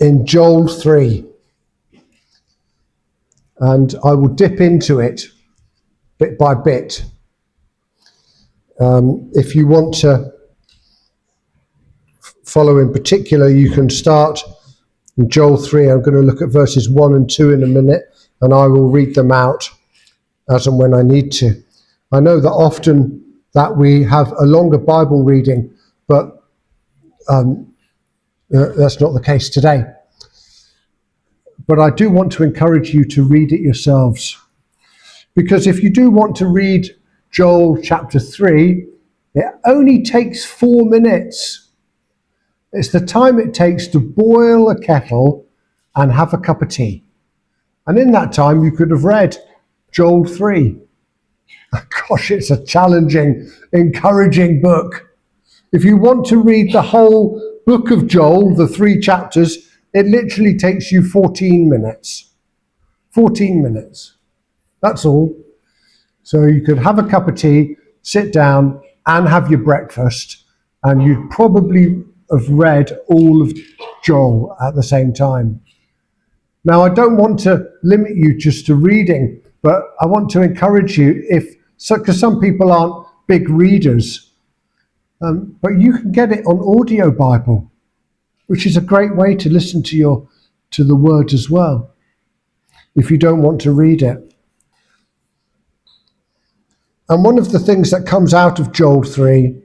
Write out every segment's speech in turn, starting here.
in Joel 3. And I will dip into it bit by bit. If you want to follow in particular, you can start in Joel 3. I'm going to look at verses 1 and 2 in a minute, and I will read them out as and when I need to. I know that often that we have a longer Bible reading, but that's not the case today. But I do want to encourage you to read it yourselves. Because if you do want to read Joel chapter 3, it only takes 4 minutes. It's the time it takes to boil a kettle and have a cup of tea. And in that time, you could have read Joel 3. Gosh, it's a challenging, encouraging book. If you want to read the whole book of Joel, the 3 chapters, it literally takes you 14 minutes. 14 minutes. That's all. So you could have a cup of tea, sit down and have your breakfast, and you'd probably have read all of Joel at the same time. Now, I don't want to limit you just to reading, but I want to encourage you, because some people aren't big readers, but you can get it on audio Bible, which is a great way to listen to the word as well, if you don't want to read it. And one of the things that comes out of Joel 3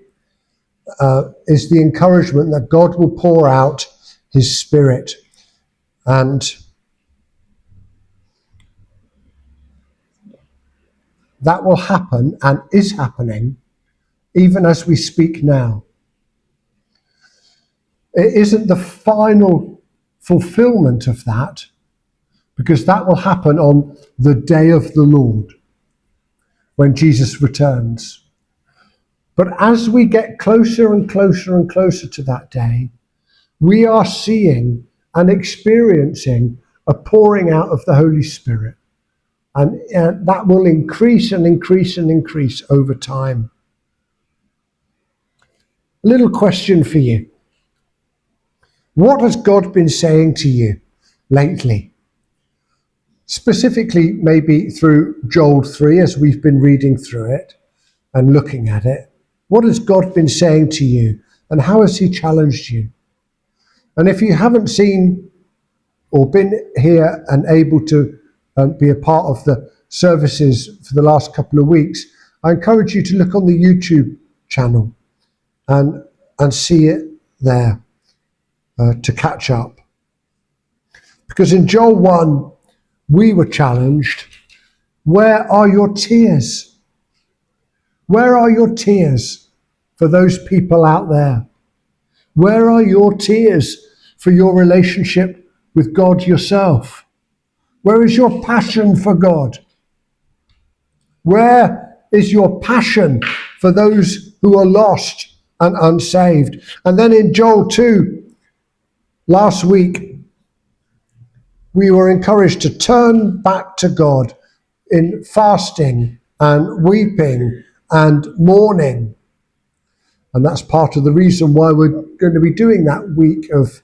is the encouragement that God will pour out his Spirit. And that will happen and is happening even as we speak now. It isn't the final fulfillment of that, because that will happen on the day of the Lord, when Jesus returns. But as we get closer and closer and closer to that day, we are seeing and experiencing a pouring out of the Holy Spirit. And that will increase and increase and increase over time. Little question for you. What has God been saying to you lately? Specifically, maybe through Joel 3, as we've been reading through it and looking at it. What has God been saying to you, and how has he challenged you? And if you haven't seen or been here and able to be a part of the services for the last couple of weeks, I encourage you to look on the YouTube channel and see it there to catch up. Because in Joel 1, we were challenged. Where are your tears? Where are your tears for those people out there? Where are your tears for your relationship with God yourself? Where is your passion for God? Where is your passion for those who are lost and unsaved? And then in Joel 2, last week, we were encouraged to turn back to God in fasting and weeping and mourning. And that's part of the reason why we're going to be doing that week of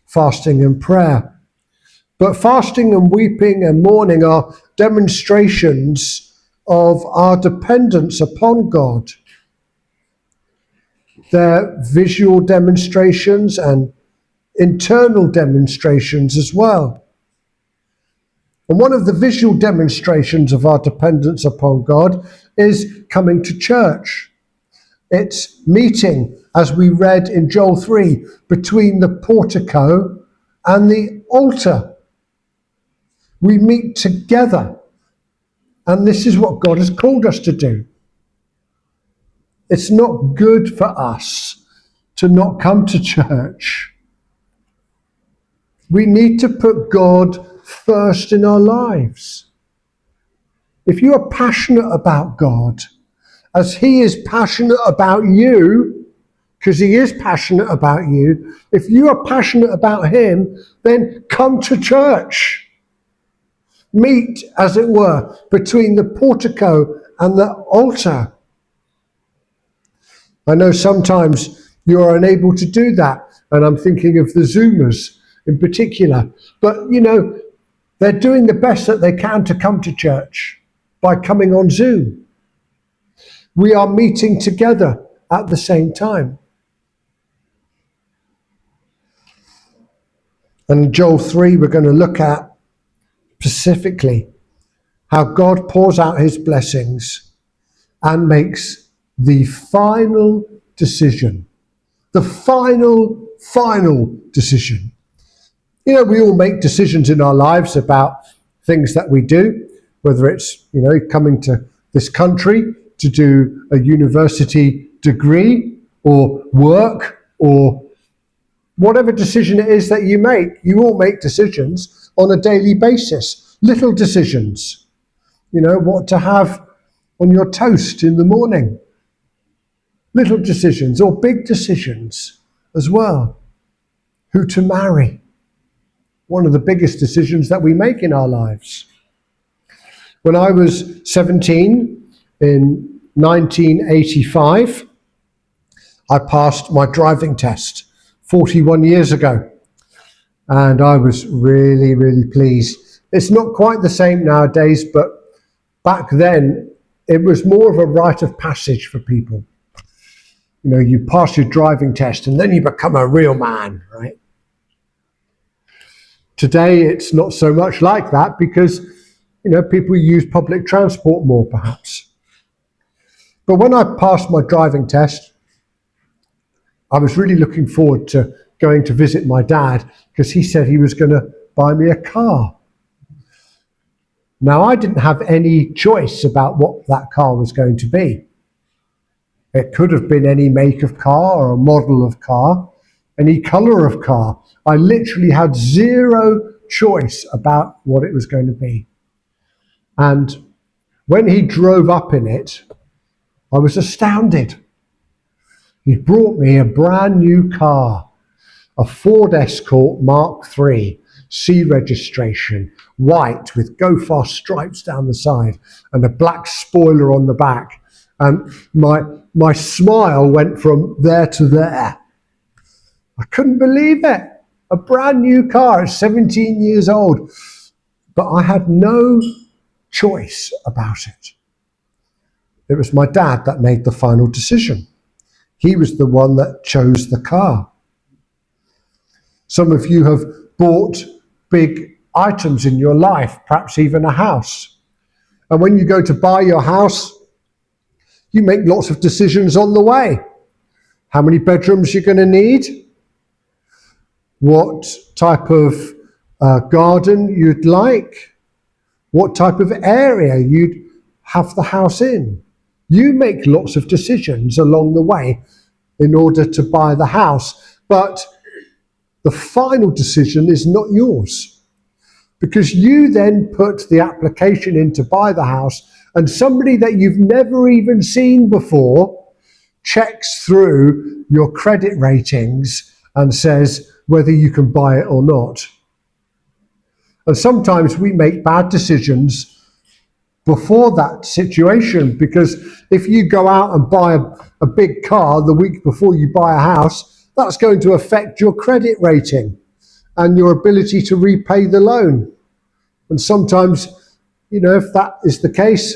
fasting and prayer. But fasting and weeping and mourning are demonstrations of our dependence upon God. They're visual demonstrations and internal demonstrations as well. And one of the visual demonstrations of our dependence upon God is coming to church. It's meeting, as we read in Joel 3, between the portico and the altar. We meet together. And this is what God has called us to do. It's not good for us to not come to church. We need to put God first in our lives. If you are passionate about God, as he is passionate about you, because he is passionate about you, if you are passionate about him, then come to church. Meet, as it were, between the portico and the altar. I know sometimes you are unable to do that, and I'm thinking of the Zoomers in particular. But, they're doing the best that they can to come to church by coming on Zoom. We are meeting together at the same time. And Joel 3, we're going to look at specifically how God pours out his blessings and makes the final decision. The final decision. We all make decisions in our lives about things that we do, whether it's, coming to this country to do a university degree or work or whatever decision it is that you make. You all make decisions on a daily basis, little decisions. What to have on your toast in the morning. Little decisions or big decisions as well. Who to marry. One of the biggest decisions that we make in our lives. When I was 17 in 1985, I passed my driving test 41 years ago. And I was really, really pleased. It's not quite the same nowadays, but back then it was more of a rite of passage for people. You pass your driving test and then you become a real man, right? Today, it's not so much like that because, people use public transport more, perhaps. But when I passed my driving test, I was really looking forward to going to visit my dad because he said he was going to buy me a car. Now, I didn't have any choice about what that car was going to be. It could have been any make of car or model of car, any colour of car. I literally had zero choice about what it was going to be. And when he drove up in it, I was astounded. He brought me a brand new car, a Ford Escort Mark III, C registration, white with Go Fast stripes down the side and a black spoiler on the back. And my smile went from there to there. I couldn't believe it. A brand new car, 17 years old. But I had no choice about it. It was my dad that made the final decision. He was the one that chose the car. Some of you have bought big items in your life, perhaps even a house. And when you go to buy your house, you make lots of decisions on the way. How many bedrooms you're going to need? What type of garden you'd like? What type of area you'd have the house in? You make lots of decisions along the way in order to buy the house, but the final decision is not yours because you then put the application in to buy the house and somebody that you've never even seen before checks through your credit ratings and says whether you can buy it or not. And sometimes we make bad decisions before that situation because if you go out and buy a big car the week before you buy a house, that's going to affect your credit rating and your ability to repay the loan. And sometimes, if that is the case,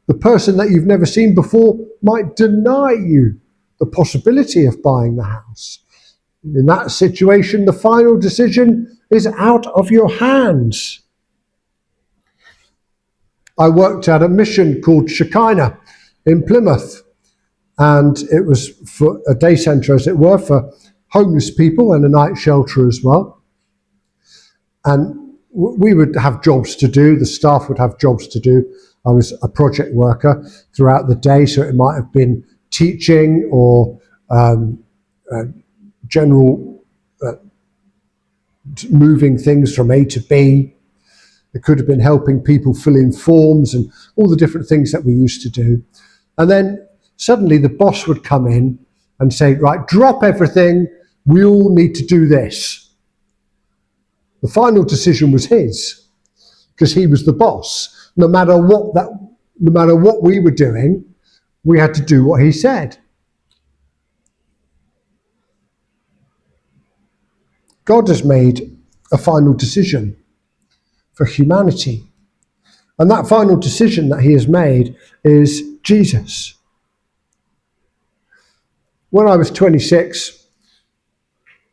the person that you've never seen before might deny you the possibility of buying the house. In that situation, the final decision is out of your hands. I worked at a mission called Shekinah in Plymouth, and it was for a day centre, as it were, for homeless people and a night shelter as well. And we would have jobs to do, the staff would have jobs to do. I was a project worker throughout the day, so it might have been teaching or general moving things from A to B. It could have been helping people fill in forms and all the different things that we used to do. And then suddenly the boss would come in and say, right, drop everything, we all need to do this. The final decision was his, because he was the boss. No matter what we were doing, we had to do what he said. God has made a final decision for humanity. And that final decision that he has made is Jesus. When I was 26,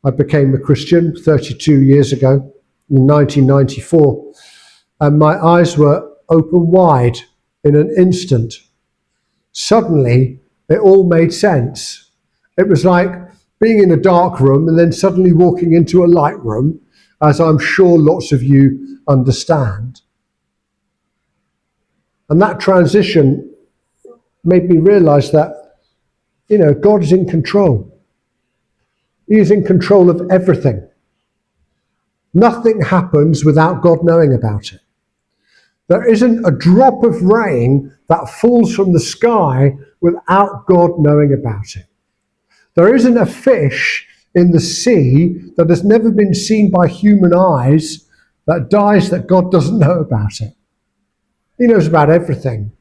I became a Christian 32 years ago, in 1994, and my eyes were open wide in an instant. Suddenly, it all made sense. It was like being in a dark room and then suddenly walking into a light room, as I'm sure lots of you understand. And that transition made me realize that, God is in control. He is in control of everything. Nothing happens without God knowing about it. There isn't a drop of rain that falls from the sky without God knowing about it. There isn't a fish in the sea that has never been seen by human eyes that dies that God doesn't know about it. He knows about everything.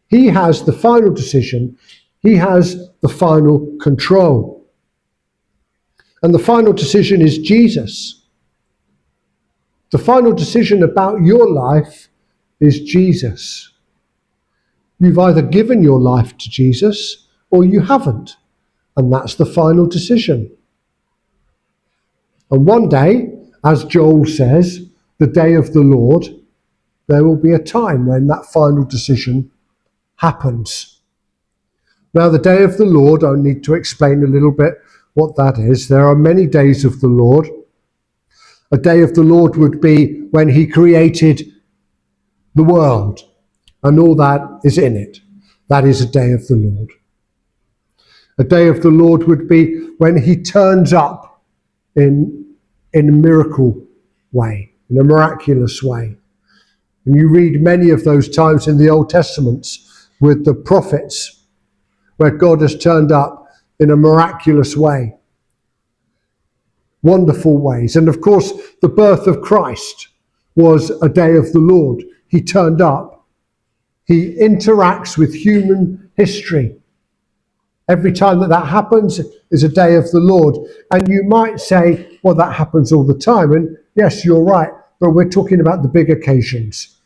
He has the final decision. He has the final control. And the final decision is Jesus. The final decision about your life is Jesus. You've either given your life to Jesus or you haven't. And that's the final decision. And one day, as Joel says, the day of the Lord, there will be a time when that final decision happens. Now, the day of the Lord, I need to explain a little bit what that is. There are many days of the Lord. A day of the Lord would be when he created the world and all that is in it. That is a day of the Lord. A day of the Lord would be when he turns up in a miracle way, in a miraculous way. And you read many of those times in the Old Testament with the prophets where God has turned up in a miraculous way. Wonderful ways. And of course, the birth of Christ was a day of the Lord. He turned up. He interacts with human history. Every time that happens is a day of the Lord. And you might say, well, that happens all the time. And yes, you're right. But we're talking about the big occasions.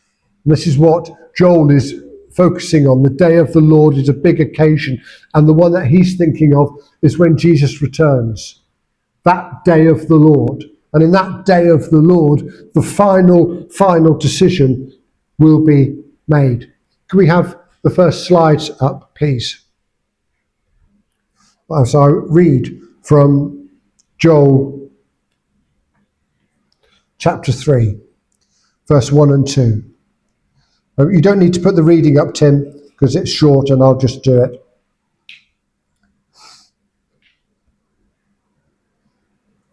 And this is what Joel is focusing on. The day of the Lord is a big occasion. And the one that he's thinking of is when Jesus returns. That day of the Lord. And in that day of the Lord, the final decision will be made. Can we have the first slides up, please? As I read from Joel chapter 3, verse 1 and 2. You don't need to put the reading up, Tim, because it's short and I'll just do it.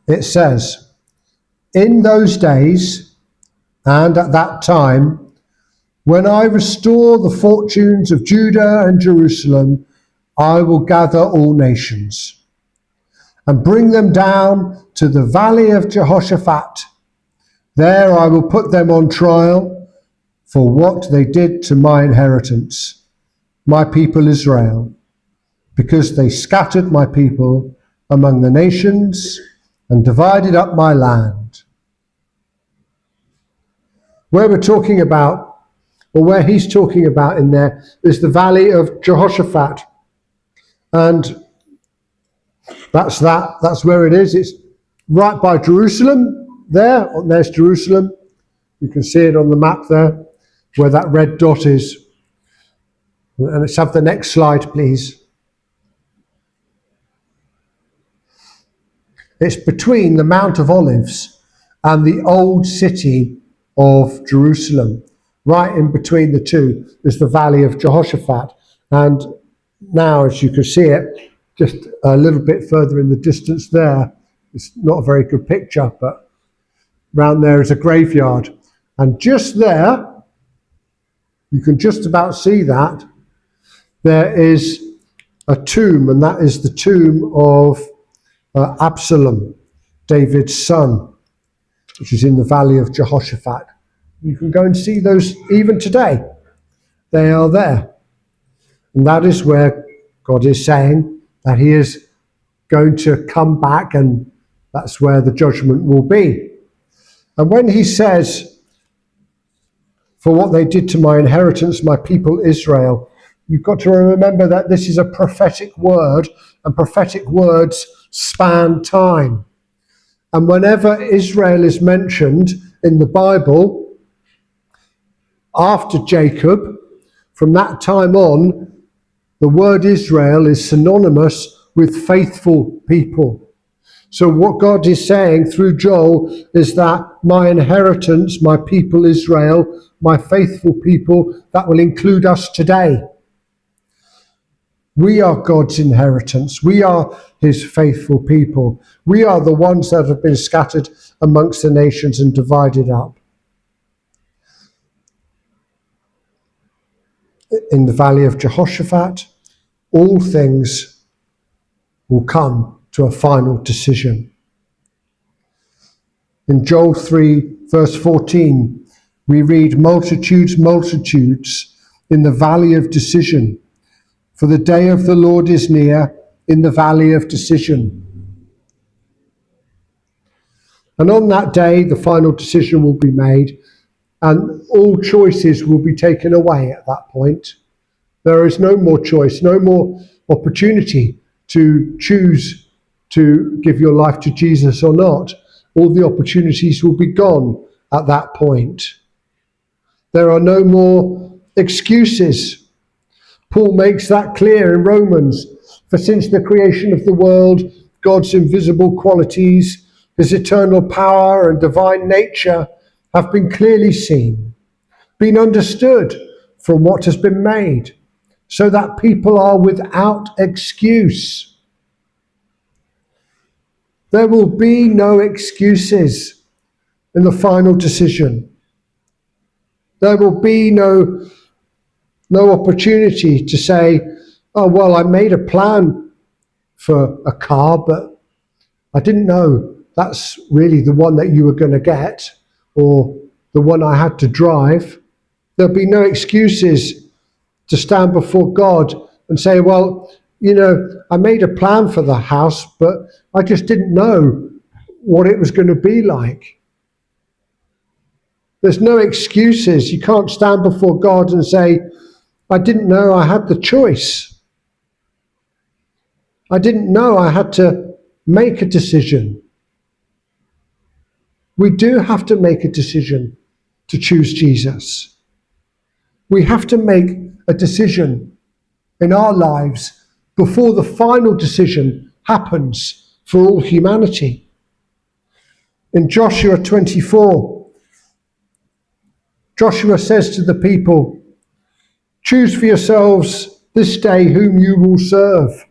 It says, "In those days and at that time, when I restore the fortunes of Judah and Jerusalem, I will gather all nations and bring them down to the valley of Jehoshaphat. There I will put them on trial for what they did to my inheritance, my people Israel, because they scattered my people among the nations and divided up my land." Where we're talking about, or where he's talking about in there, is the valley of Jehoshaphat. And that's where it is. It's right by Jerusalem there. There's Jerusalem. You can see it on the map there, where that red dot is. And let's have the next slide, please. It's between the Mount of Olives and the old city of Jerusalem. Right in between the two is the valley of Jehoshaphat. And now, as you can see it, just a little bit further in the distance there, it's not a very good picture, but round there is a graveyard. And just there, you can just about see that, there is a tomb, and that is the tomb of Absalom, David's son, which is in the valley of Jehoshaphat. You can go and see those even today. They are there. And that is where God is saying that he is going to come back, and that's where the judgment will be. And when he says, for what they did to my inheritance, my people Israel, you've got to remember that this is a prophetic word, and prophetic words span time. And whenever Israel is mentioned in the Bible, after Jacob, from that time on, the word Israel is synonymous with faithful people. So what God is saying through Joel is that my inheritance, my people Israel, my faithful people, that will include us today. We are God's inheritance. We are his faithful people. We are the ones that have been scattered amongst the nations and divided up. In the valley of Jehoshaphat, all things will come to a final decision. In Joel 3, verse 14, we read, multitudes, multitudes in the valley of decision. For the day of the Lord is near in the valley of decision. And on that day, the final decision will be made, and all choices will be taken away at that point. There is no more choice, no more opportunity to choose to give your life to Jesus or not. All the opportunities will be gone at that point. There are no more excuses. Paul makes that clear in Romans. For since the creation of the world, God's invisible qualities, his eternal power and divine nature have been clearly seen, been understood from what has been made, so that people are without excuse. There will be no excuses in the final decision. There will be no opportunity to say, oh, well, I made a plan for a car, but I didn't know that's really the one that you were going to get, or the one I had to drive. There'll be no excuses to stand before God and say, well, I made a plan for the house, but I just didn't know what it was going to be like. There's no excuses. You can't stand before God and say, I didn't know I had the choice. I didn't know I had to make a decision. We do have to make a decision to choose Jesus. We have to make a decision in our lives before the final decision happens for all humanity. In Joshua 24, Joshua says to the people, choose for yourselves this day whom you will serve.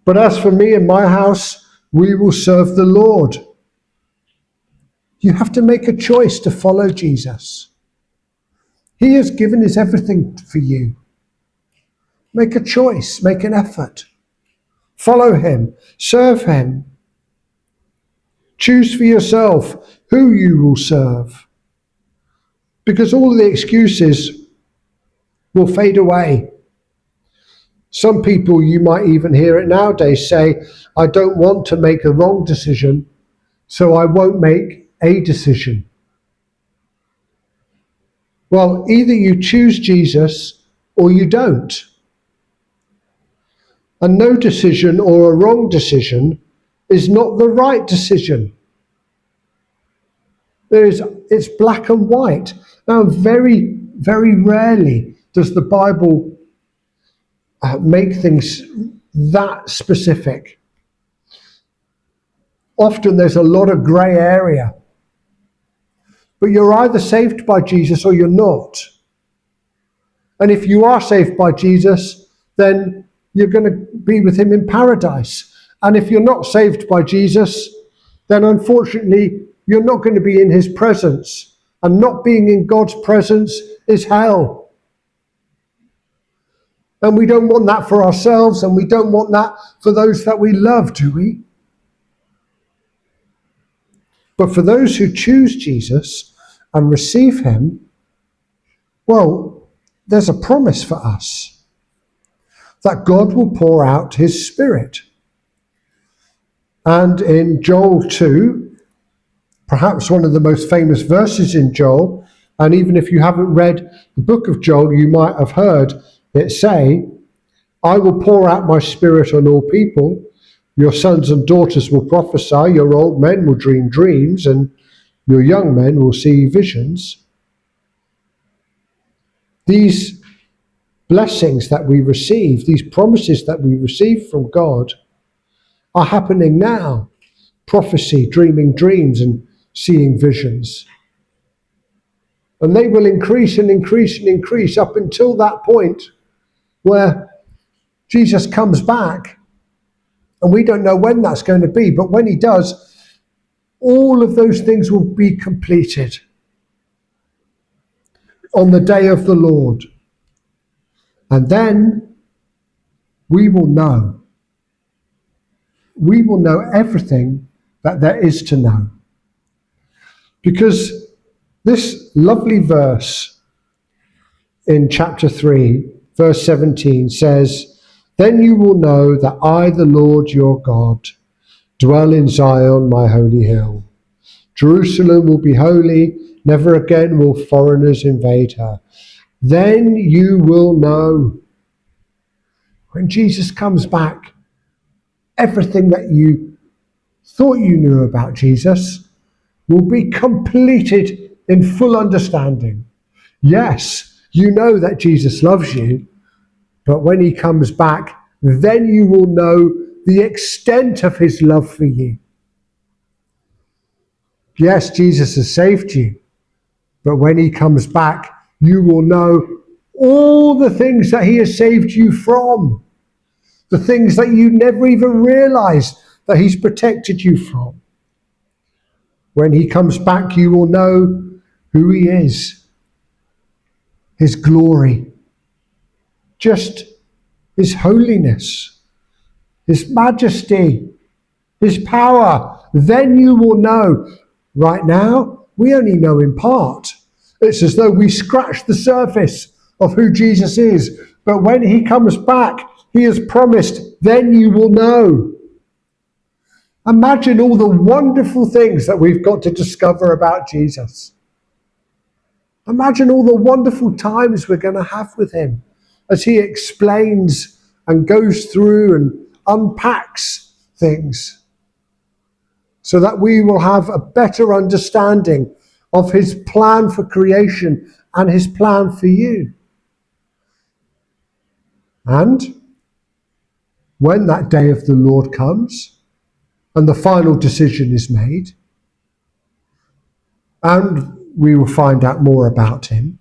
But as for me and my house, we will serve the Lord. You have to make a choice to follow Jesus. He has given his everything for you. Make a choice, make an effort. Follow him, serve him. Choose for yourself who you will serve. Because all the excuses will fade away. Some people, you might even hear it nowadays, say, I don't want to make a wrong decision, so I won't make a decision. Well, either you choose Jesus or you don't. And no decision or a wrong decision is not the right decision. It's black and white. Now, very, very rarely does the Bible make things that specific. Often there's a lot of grey area. But you're either saved by Jesus or you're not. And if you are saved by Jesus, then you're going to be with him in paradise. And if you're not saved by Jesus, then unfortunately, you're not going to be in his presence. And not being in God's presence is hell. And we don't want that for ourselves, and we don't want that for those that we love, do we? But for those who choose Jesus and receive him, well, there's a promise for us that God will pour out his Spirit. And in Joel 2, perhaps one of the most famous verses in Joel. And even if you haven't read the book of Joel, you might have heard it say, I will pour out my spirit on all people. Your sons and daughters will prophesy. Your old men will dream dreams, and your young men will see visions. These blessings that we receive, these promises that we receive from God, are happening now. Prophecy, dreaming dreams, and seeing visions. And they will increase and increase and increase up until that point where Jesus comes back. And we don't know when that's going to be, but when he does, all of those things will be completed on the day of the Lord. And then we will know. We will know everything that there is to know. Because this lovely verse in chapter 3, verse 17 says, Then you will know that I, the Lord your God, dwell in Zion, my holy hill. Jerusalem will be holy, never again will foreigners invade her. Then you will know. When Jesus comes back, everything that you thought you knew about Jesus will be completed in full understanding. Yes, you know that Jesus loves you, but when he comes back, then you will know the extent of his love for you. Yes, Jesus has saved you, but when he comes back, you will know all the things that he has saved you from, the things that you never even realized that he's protected you from. When he comes back, you will know who he is, his glory, just his holiness, his majesty, his power. Then you will know. Right now, we only know in part. It's as though we scratched the surface of who Jesus is. But when he comes back, he has promised, then you will know. Imagine all the wonderful things that we've got to discover about Jesus. Imagine all the wonderful times we're going to have with him as he explains and goes through and unpacks things so that we will have a better understanding of his plan for creation and his plan for you. And when that day of the Lord comes and the final decision is made, and we will find out more about him,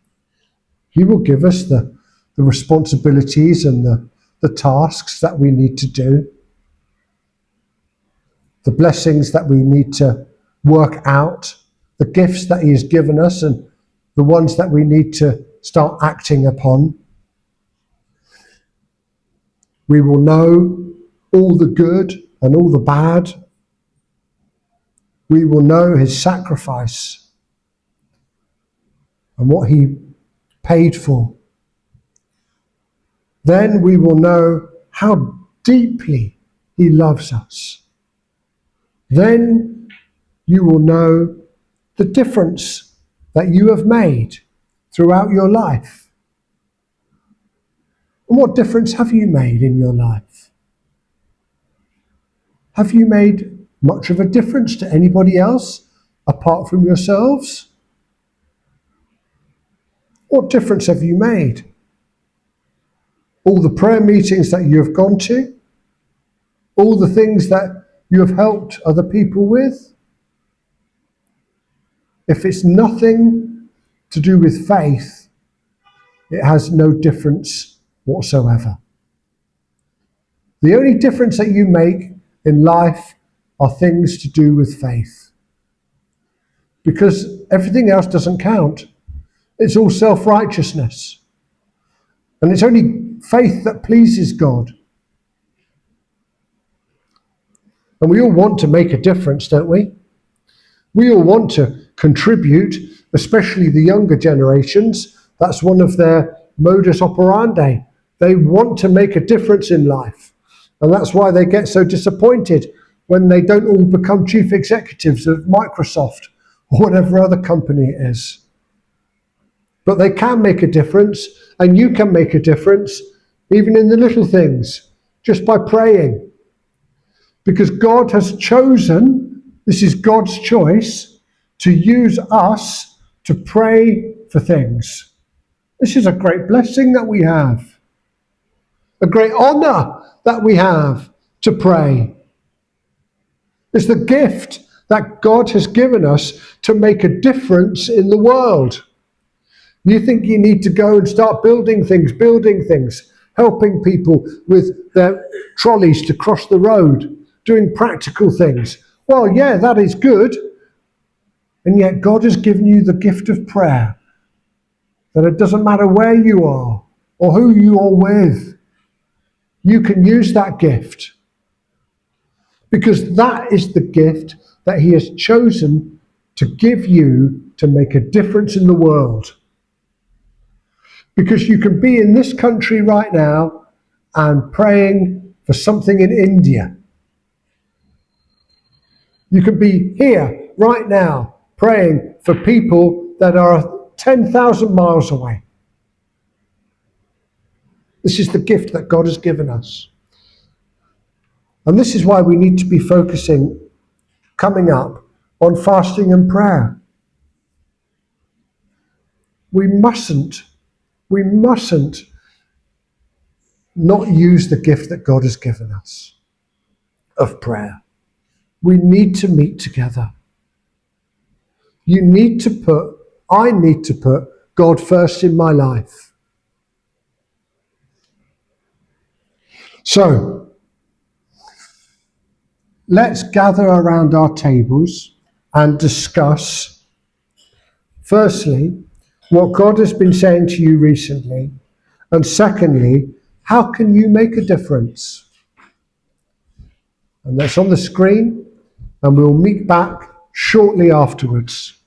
he will give us the responsibilities and the tasks that we need to do, the blessings that we need to work out, the gifts that he has given us and the ones that we need to start acting upon. We will know all the good and all the bad. We will know his sacrifice and what he paid for. Then we will know how deeply he loves us. Then you will know the difference that you have made throughout your life. And what difference have you made in your life? Have you made much of a difference to anybody else apart from yourselves? What difference have you made? All the prayer meetings that you have gone to? All the things that you have helped other people with? If it's nothing to do with faith, it has no difference whatsoever. The only difference that you make in life are things to do with faith. Because everything else doesn't count. It's all self-righteousness. And it's only faith that pleases God. And we all want to make a difference, don't we? We all want to contribute, especially the younger generations. That's one of their modus operandi. They want to make a difference in life. And that's why they get so disappointed when they don't all become chief executives of Microsoft or whatever other company it is. But they can make a difference, and you can make a difference, even in the little things, just by praying. Because God has chosen, this is God's choice, to use us to pray for things. This is a great blessing that we have, a great honor that we have to pray. It's the gift that God has given us to make a difference in the world. You think you need to go and start building things, helping people with their trolleys to cross the road, doing practical things. Well, yeah, that is good. And yet God has given you the gift of prayer, that it doesn't matter where you are or who you are with, you can use that gift. Because that is the gift that He has chosen to give you to make a difference in the world. Because you can be in this country right now and praying for something in India. You can be here right now praying for people that are 10,000 miles away. This is the gift that God has given us. And this is why we need to be focusing, coming up, on fasting and prayer. We mustn't not use the gift that God has given us of prayer. We need to meet together. I need to put God first in my life. So, let's gather around our tables and discuss, firstly, what God has been saying to you recently, and secondly, how can you make a difference? And that's on the screen, and we'll meet back shortly afterwards.